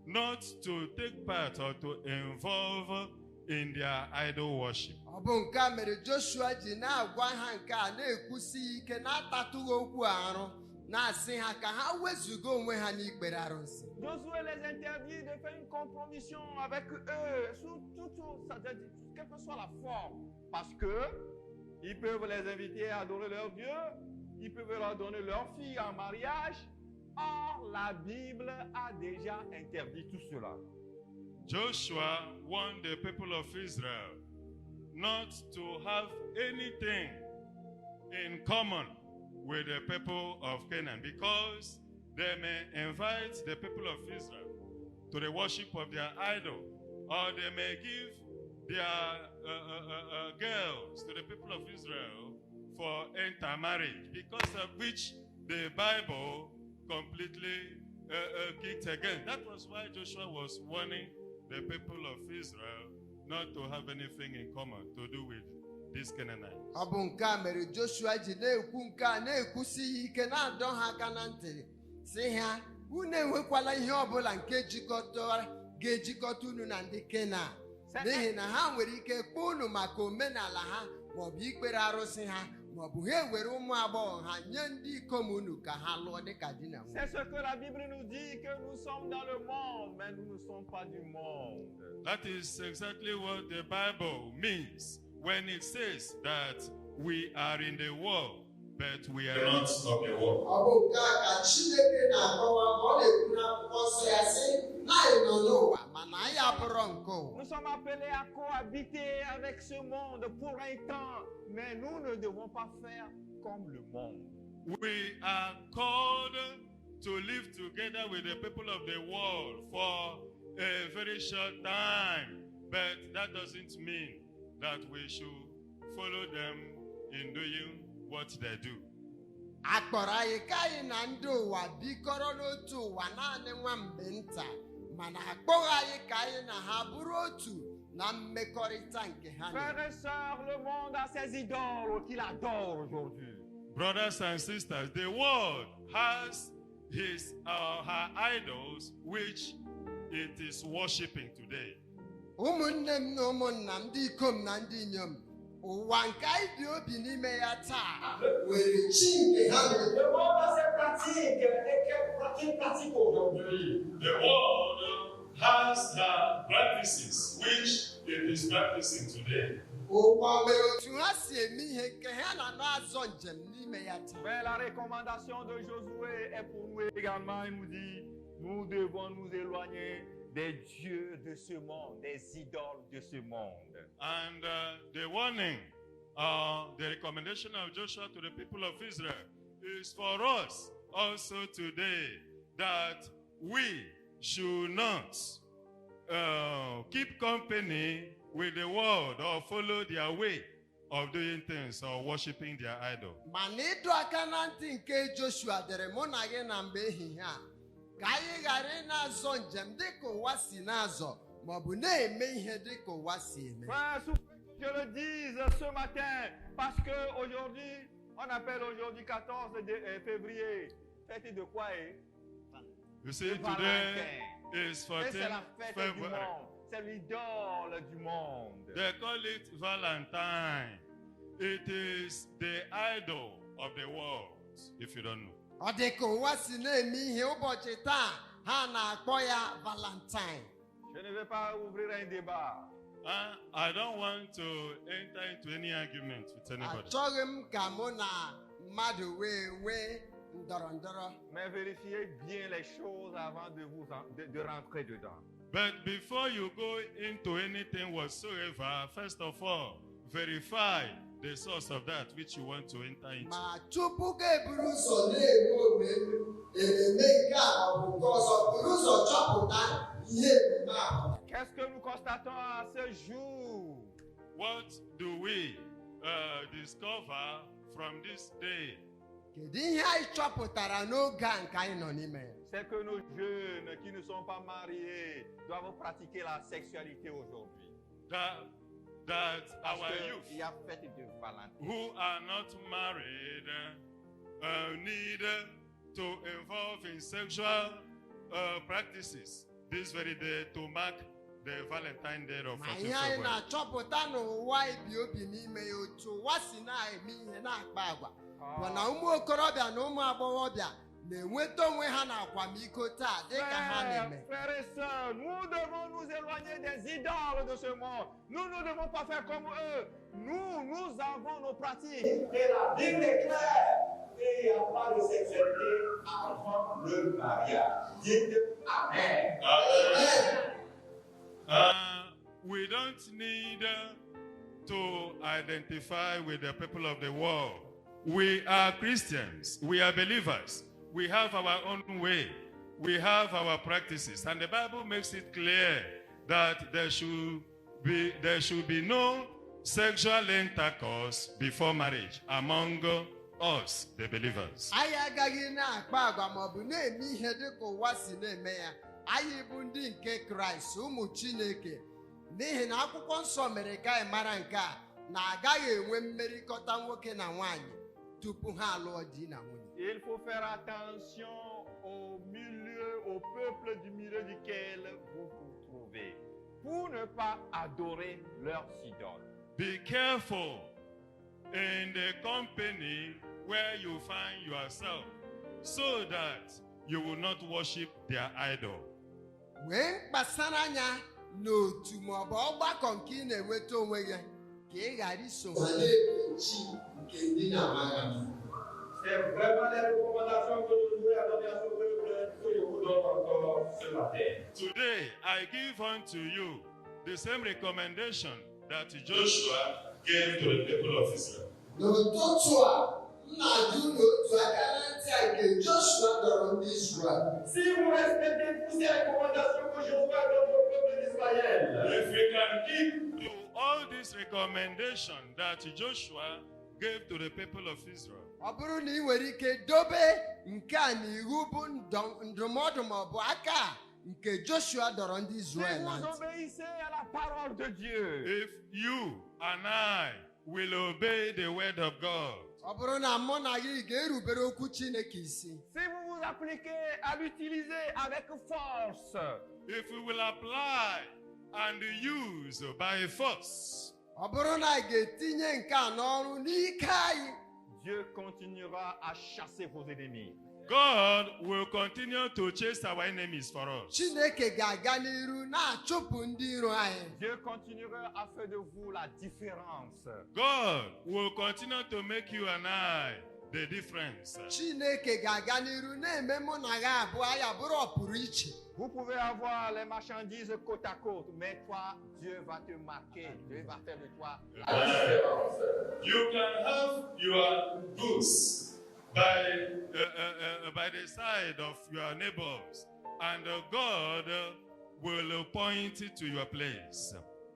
not to take part or to involve in their idol worship. Ọ bụ nke a mere Joshua ji na-agwa ha nke a na-ekwusi ike na-atatụghị okwu arụ na-asị ha ka ha wezuga onwe ha n'ikpere arụsị. Josué les interdit de faire une compromission avec eux, sur quelle que soit la forme, parce que ils peuvent les inviter à adorer leur Dieu, ils peuvent leur donner leur fille en mariage. Or, la Bible a déjà interdit tout cela. Joshua warned the people of Israel not to have anything in common with the people of Canaan, because they may invite the people of Israel to the worship of their idol, or they may give their girls to the people of Israel for intermarriage, because of which the Bible completely kicked against. That was why Joshua was warning the people of Israel not to have anything in common to do with these Canaanites. Ọ bụ nke a mere Joshua ji na-ekwu nke a na-ekwusi ike na-adọ ha aka na ntị sị ha, unu enwekwala ihe ọbụla nke ga-ejikọta unu na ndị Kenan, n'ihi na ha nwere ike kpọọ unu maka omenala ha maọbụ ikpere arụsị ha, maọbụ ha ewere ụmụ agbọghọ ha nye ndị ikom unu ka ha lụọ dịka di na nwunye. C'est ce que la Bible nous dit, que nous sommes dans le monde, mais nous ne sommes pas du monde. That is exactly what the Bible means when it says that we are in the world, but we are not of the world. Ọ bụ nke a ka Chineke na-akọwa ma ọ na-ekwu n'akwụkwọ nsọ ya sị na anyị nọ n'ụwa mana anyị abụrọ nke ụwa. Nous sommes appelés à cohabiter avec ce monde pour un temps, mais nous ne devons pas faire comme le monde. We are called to live together with the people of the world for a very short time, but that doesn't mean that we should follow them in doing what they do. A kpọrọ anyị ka anyị na ndị ụwa bikọrọ n'otu ụwa naanị nwa mgbe nta, mana akpọghị anyị ka anyị na ha bụrụ otu na mmekọrịta nke ha. Frères et sœurs, le monde a ses idoles qu'il adore aujourd'hui. Brothers and sisters, the world has his her idols which it is worshiping today. Ụmụnne m na ụmụnna m, ndị ikom na ndị inyom, ụwa nke anyị dị obi n'ime ya taa nwere chi nke ha mere. Le monde a ses pratiques. Et quelles pratiques aujourd'hui? The world has the practices which it is practicing today. Ụwa nwere otu ha si eme ihe nke ha na-azọ njem n'ime ya taa. Mais la recommandation de Josué est pour nous également. Il nous dit, nous devons nous éloigner des dieux de ce monde, des idoles de ce monde. And the warning, the recommendation of Joshua to the people of Israel is for us also today, that we should not keep company with the world or follow their way of doing things or worshiping their idol. mana ịdọ aka na ntị nke Joshua dịrị mụ na gị na mgbe ehihie a ka anyị ghara ị na-azọ njem dịka ụwa si na-azọ maọbụ na-eme ihe dịka ụwa si eme. Frère, souffrez que je le dise ce matin, parce que aujourd'hui, on appelle aujourd'hui 14 février. Fête de quoi You see, De today Valentin. is Et 14th c'est la fête du February. monde. C'est l'idole du monde. They call it Valentine. It is the idol of the world, if you don't know. Ọ dị ka ụwa si na-eme ihe ụbọchị taa ha na-akpọ ya Valentine. Je ne vais pas ouvrir un débat. I don't want to enter into any argument with anybody. Achọghị m ka mụ na mmadụ wee nwee ndọrọ ndọrọ. Mais vérifiez bien les choses avant de rentrer dedans. But before you go into anything whatsoever, first of all, verify the source of that which you want to enter into. Ma tupu ga eburu ụzọ na-enwe onwe eme nke a ọ bụ nke ọzọ buru ụzọ chọpụta ihe ememe ahụ. Qu'est-ce que nous constatons à ce jour? What do we discover from this day? Kedu ihe anyị chọpụtara n'oge a nke anyị nọ n'ime ya? C'est que nos jeunes qui ne sont pas mariés doivent pratiquer la sexualité aujourd'hui. That Parce our qu'il youth y a fête de Valentin. who are not married need to involve in sexual practices this very day to mark the Valentine Day of Ma 14th ihe anyị February. na-achọpụta n'ụwa ibi obi n'ime ya otu ụwa si na-eme ihe na-akpa agwa bụ na ụmụ okorobịa na ụmụ agbọghọbịa na-enweta onwe ha na akwamiko taa dịka ha na-eme. Frères et sœurs, nous devons nous éloigner des idoles de ce monde. Nous ne devons pas faire comme eux. Nous avons nos pratiques. Et la Bible est claire. Il n'y a pas de sexualité avant le mariage. Dites Amen. We don't need to identify with the people of the world. We are Christians. We are believers. We have our own way. We have our practices. And the Bible makes it clear that there should be no sexual intercourse before marriage among us, the believers. Anyị agaghị na-akpa agwa maọbụ na-eme ihe dịka ụwa si na-eme ya. Anyị bụ ndị nke Kraịst, ụmụ Chineke. N'ihi na akwụkwọ nsọ mere ka anyị mara nke a na agaghị enwe mmerịkọta nwoke na nwaanyị tupu ha alụọ di na nwunye. Il faut faire attention au peuple du milieu duquel vous vous trouvez, pour ne pas adorer leurs idoles. Be careful in the company where you find yourself, so that you will not worship their idol. Wee mkpasara anya n'otu maọbụ ọgbakọ nke ị na-enweta onwe gị ka ị ghara iso ha na-efe chi nke ndị na-amaghị. C'est vraiment les recommandations que je voudrais donner à ce peuple que je vous donne encore ce matin. Today, I give unto you the same recommendation that Joshua gave to the people of Israel. N'ụtụtụ a, m na-ajụ n'otu aka na ntị a nke Joshua dọrọ ndị Israel. Si vous respectez toutes ces recommandations que je vois dans le peuple d'Israël, If we can keep to all these recommendations that Joshua gave to the people of Israel, Ọ bụrụ na ị nwere ike dobe nke a n'iwu bụ ndụmọdụ maọbụ aka a nke Joshua dọrọ ndị Si Israel na vous ntị. obéissez à la parole de Dieu, if you and I will obey the word of God, Ọ bụrụ na mụ na gị ga-erubere okwu Chineke isi. si vous vous appliquez à l'utiliser avec force, if we will apply and use by force, Ọ bụrụ na anyị ga-etinye nke a n'ọrụ n'ike anyị, Dieu continuera à chasser vos ennemis. God will continue to chase our enemies for us. Chineke ga-aga n'iru na-achụpụ ndị iro anyị. Dieu continuera à faire de vous la différence. God will continue to make you and I the difference. Chineke ga-aga n'iru na-eme mụ na gị abụọ anyị abụrụ ọpụrụ iche. Vous pouvez avoir les marchandises côte à côte, mais toi, Dieu va te marquer. Dieu va faire de toi la différence. You can have your goods by the side of your neighbors, and God will point to your place.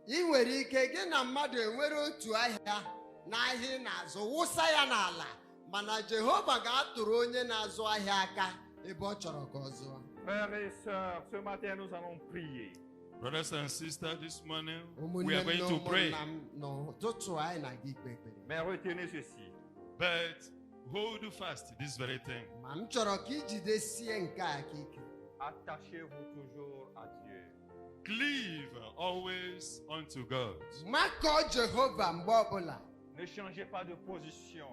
Ị nwere ike gị na mmadụ enwere otu ahịa n'ahịa ị na-azụ wụsa ya n'ala mana Jehova ga-atụrụ onye na-azụ ahịa aka ebe ọ chọrọ ka ọ zụọ. Frères et sœurs, ce matin nous allons prier. Brothers and sisters, this morning we Ụmụnne are m going na to pray. ụmụnna m n'ụtụtụ anyị na-aga ikpe ekpere. Mais retenez ceci. But hold fast this very thing. Ma m chọrọ ka ijidesie nke a aka ike. Attachez-vous toujours à Dieu. Cleave always unto God. Makọọ Jehova mgbe ọbụla. Ne changez pas de position.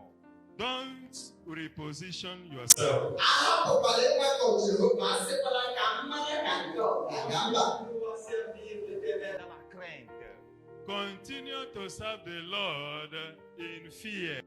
Don't reposition yourself. Ahapụkwala ịmakọ Jehova, asịkwala ka mmanya ka ndị ọga ga-aba. On va servir l'Éternel. Dans la crainte. Continue to serve the Lord in fear.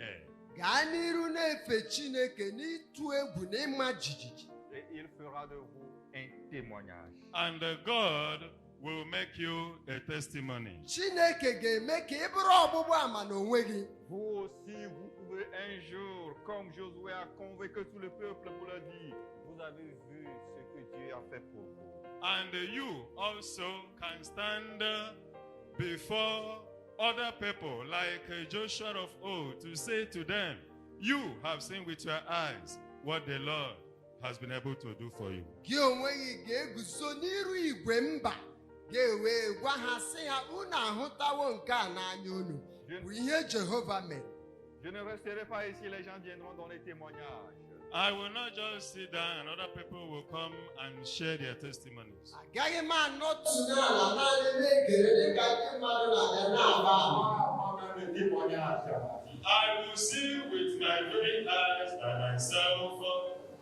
Gaa n'iru na-efe Chineke n'ịtụ egwu na ịma jijiji. Et il fera de vous un témoignage. And God will make you a testimony. Chineke ga-eme ka ị bụrụ ọgbụgba ama n'onwe gị. Vous aussi, vous pouvez un jour, comme Josué a convaincu tout le peuple pour leur dire, vous avez vu ce que Dieu a fait pour vous. And you also can stand before other people like Joshua of old to say to them, you have seen with your eyes what the Lord has been able to do for you. Gị onwe gị ga-eguzo n'iru igwe mba ga-ewe gwa ha sị ha unu ahụtawo nke a n'anya unu bụ ihe Jehova mere. Je ne resterai pas ici, les gens viendront donner témoignage. I will not just sit down and other people will come and share their testimonies. Agaghị m anọtụ n'ala naanị na-egere dịka ndị mmadụ na-abịa na-agba ama. Moi-même, le témoignage à ma vie. I will see with my very eyes and myself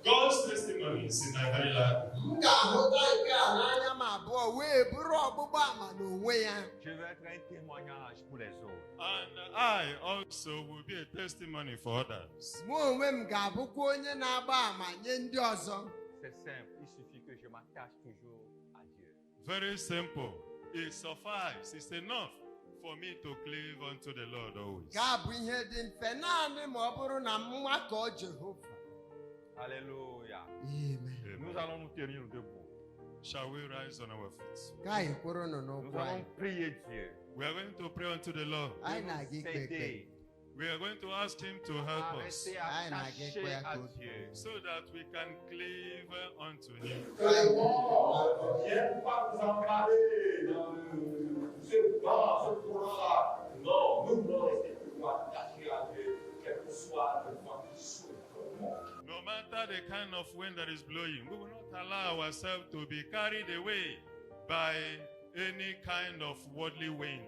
God's testimonies in my very life. M ga-ahụta nke a n'anya m abụọ wee bụrụ ọgbụgba ama n'onwe ya. Je vais être un témoignage pour les autres. And I also will be a testimony for others. Mụ onwe m ga-abụkwa onye na-agba ama nye ndị ọzọ. C'est simple, il suffit que je m'attache toujours à Dieu. Very simple. It suffices. It's enough for me to cleave unto the Lord always. Nke a bụ ihe dị mfe naanị ma ọ bụrụ na m nwakọọ Jehova. Alléluia. Amen. Nous allons nous tenir debout. Shall we rise on our feet? Ka anyị kwụrụ nọ Nous n'ụkwụ allons anyị. prier Dieu. We are going to pray unto the Lord. Anyị na-aga ikpe ekpere. S'aider We are going to ask Him to à help us rester Aïe, n'a attaché guère à quoi Dieu. so that we can cleave unto Him. Ne viens pas vous emballer dans ce trou-là. Non, nous voulons rester toujours attachés à Dieu, quel que soit le vent qui souffle dans le monde. No matter the kind of wind that is blowing, we will not allow ourselves to be carried away by any kind of worldly wind.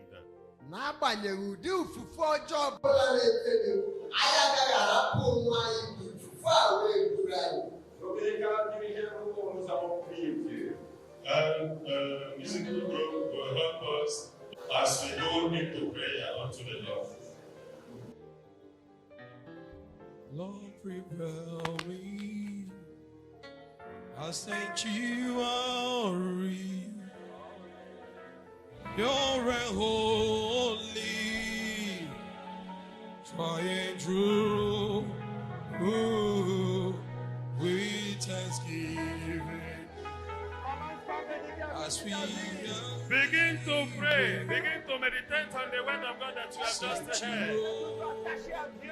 N'agbanyeghị ụdị ufufe ọjọọ ọbụla na-efere, anyị agaghị arapụ onwe anyị ka ifufe a wee buru anyị. L'obédience dirigez-nous, nous allons prier Dieu. And musical group will help us as we go into prayer unto the Lord. Lord, prepare me. I sanctuary. You're a holy, trying true, with thanksgiving. As we Begin to pray. Begin to meditate on the word of God that you have just heard. Attaché à Dieu.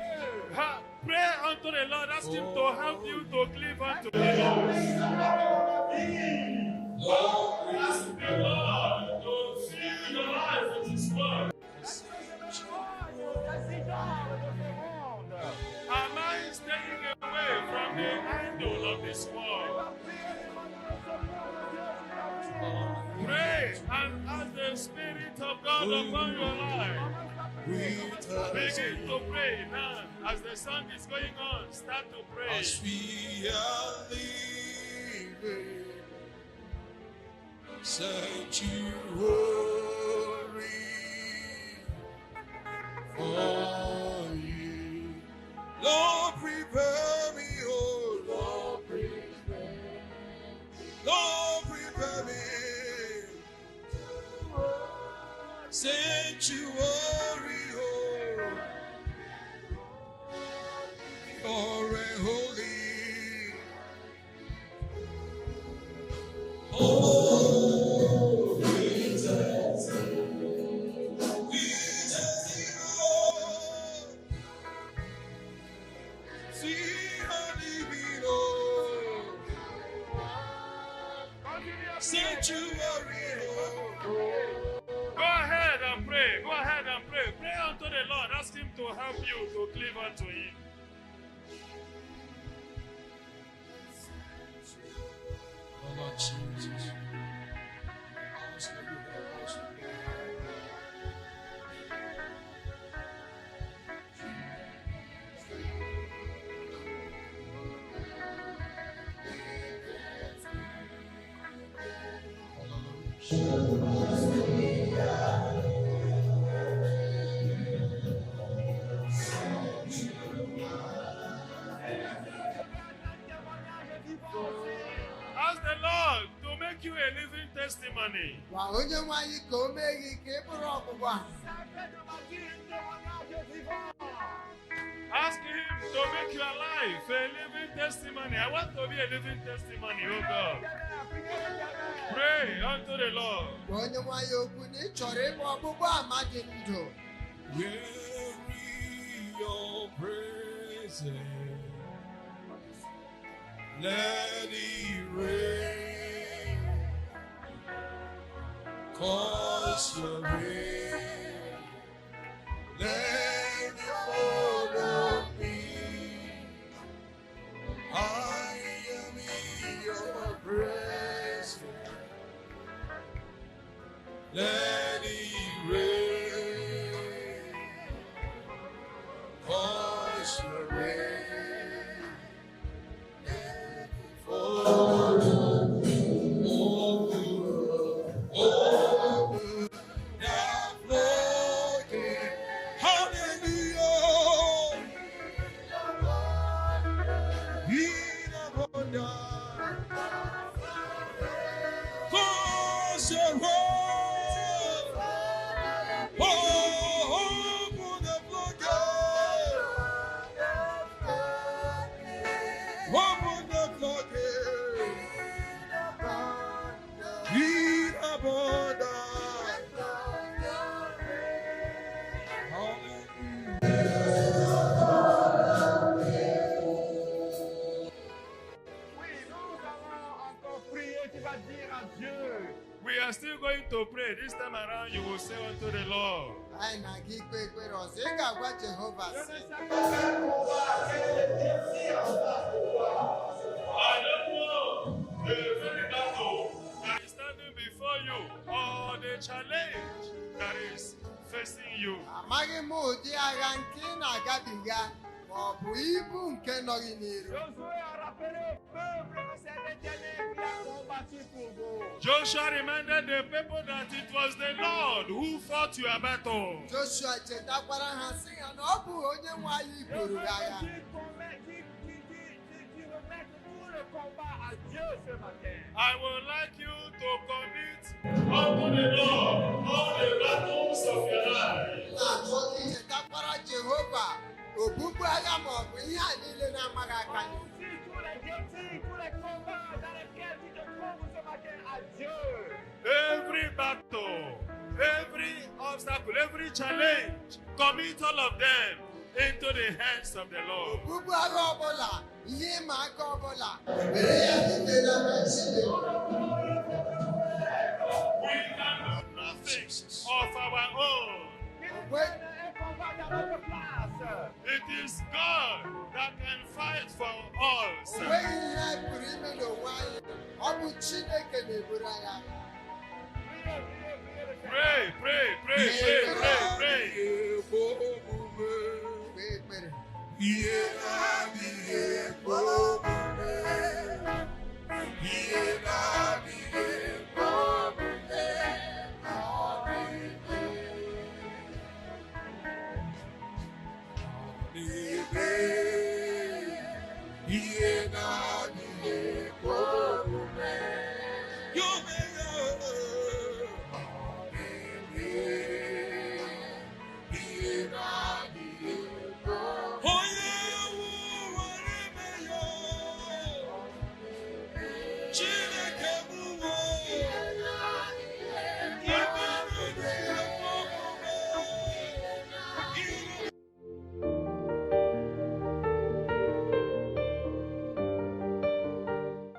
Pray unto the Lord. Ask Him to help you to cleave unto the Lord. Ask the Lord to fill your life with His word. Our minds staying away from the idol of this world. Pray and ask the Spirit of God upon your life. Begin to pray now. As the song is going on, start to pray. as we are living, sanctuary for you. Lord, prepare me, oh Lord, prepare me. Lord, prepare me. Sanctuary, oh, you're a holy. Oh, Jesus, oh, sanctuary, oh. Go ahead and pray. Go ahead and pray. Pray unto the Lord. Ask Him to help you to cleave unto Him. Oh Lord Jesus. Ask the Lord to make you a living testimony. Gwa onye nwe anyị ka o mee gị ka ị bụrụ ọgbụgba. Ask Him to make your life a living testimony. I want to be a living testimony, oh God. Pray unto the Lord. Gwa onye nwe anyị okwu na ị chọrọ ịbụ ọgbụgba ama dị ndụ. Weary your presence. Let it rain. Cause the rain. Let it follow me. I am in your presence. Let it rain. Cause the rain. We are still going to pray. This time around, you will say unto the Lord. Anyị na-aga ikpe ekpere ọzọ. Ị ga-agwa Jehova sị, I don't know the very battle that is standing before you or the challenge that is facing you. amaghị m ụdị agha nke ị na-agabiga ma ọ bụ ibu nke nọ gị n'iru. Josué a rappelé au peuple que c'est l'Éternel qui a combattu pour vous. Joshua reminded the people that it was the Lord who fought your battle. Joshua chetakwara ha sị ha na ọ bụ onye nwe anyị buru gị agha. Qui remettent tout le combat à Dieu ce matin. I would like you to commit unto the Lord all the battles of your life. Na-achọ ka ị chetakwara Jehova ogbugbu agha ma ọ bụ ihe a niile na-amaghị aka gị. Si tous les défis, tous les combats dans lesquels tu te trouves ce matin à Dieu. Every battle, every obstacle, every challenge, commit all of them into the hands of the Lord. Ogbugbu agha ọbụla, ihe ịma aka ọbụla, were ya site n'aka Chineke. We can do nothing of our own. Onwe- Un combat dans notre place. It is God that can fight for us. onweghị ihe anyị pụrụ ime n'onwe anyị. Ọ bụ Chineke na-eburu anyị agha. Pray, pray, pray, pray, pray, pray. Kpee ekpere. Ihe na-adịghị ekwe omume. Ihe na